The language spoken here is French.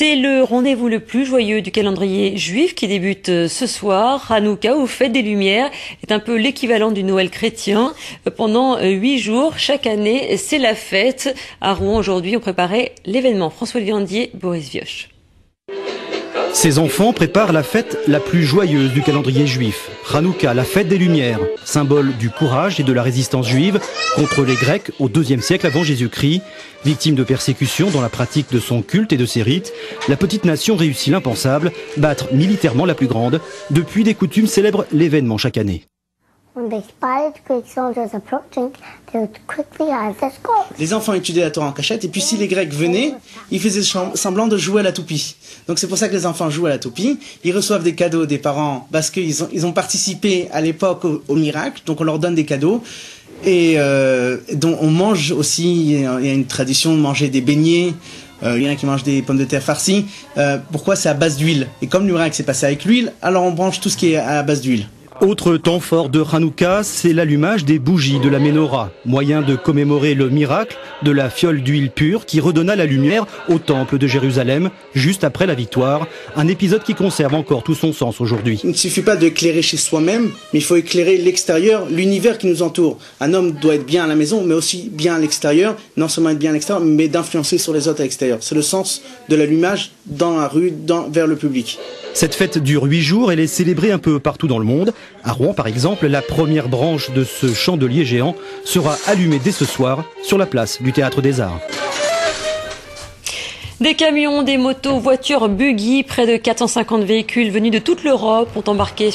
C'est le rendez-vous le plus joyeux du calendrier juif qui débute ce soir. Hanouka, ou Fête des Lumières, est un peu l'équivalent du Noël chrétien. Pendant 8 jours, chaque année, c'est la fête. À Rouen, aujourd'hui, on préparait l'événement. François Viandier, Boris Vioche. Ces enfants préparent la fête la plus joyeuse du calendrier juif. Hanouka, la fête des Lumières, symbole du courage et de la résistance juive contre les Grecs au IIe siècle avant Jésus-Christ. Victime de persécutions dans la pratique de son culte et de ses rites, la petite nation réussit l'impensable, battre militairement la plus grande. Depuis, des coutumes célèbrent l'événement chaque année. Les enfants étudiaient la Torah en cachette, et puis si les Grecs venaient, ils faisaient semblant de jouer à la toupie. Donc c'est pour ça que les enfants jouent à la toupie. Ils reçoivent des cadeaux des parents parce qu'ils ont participé à l'époque au miracle, donc on leur donne des cadeaux. Et donc on mange aussi, il y a une tradition de manger des beignets. Il y en a qui mangent des pommes de terre farcies. Pourquoi? C'est à base d'huile. Et comme le miracle s'est passé avec l'huile, alors on mange tout ce qui est à base d'huile. Autre temps fort de Hanouka, c'est l'allumage des bougies de la Menorah, moyen de commémorer le miracle de la fiole d'huile pure qui redonna la lumière au temple de Jérusalem juste après la victoire, un épisode qui conserve encore tout son sens aujourd'hui. Il ne suffit pas d'éclairer chez soi-même, mais il faut éclairer l'extérieur, l'univers qui nous entoure. Un homme doit être bien à la maison, mais aussi bien à l'extérieur, non seulement être bien à l'extérieur, mais d'influencer sur les autres à l'extérieur. C'est le sens de l'allumage dans la rue, vers le public. Cette fête dure 8 jours, elle est célébrée un peu partout dans le monde. À Rouen, par exemple, la première branche de ce chandelier géant sera allumée dès ce soir sur la place du Théâtre des Arts. Des camions, des motos, voitures, buggy, près de 450 véhicules venus de toute l'Europe ont embarqué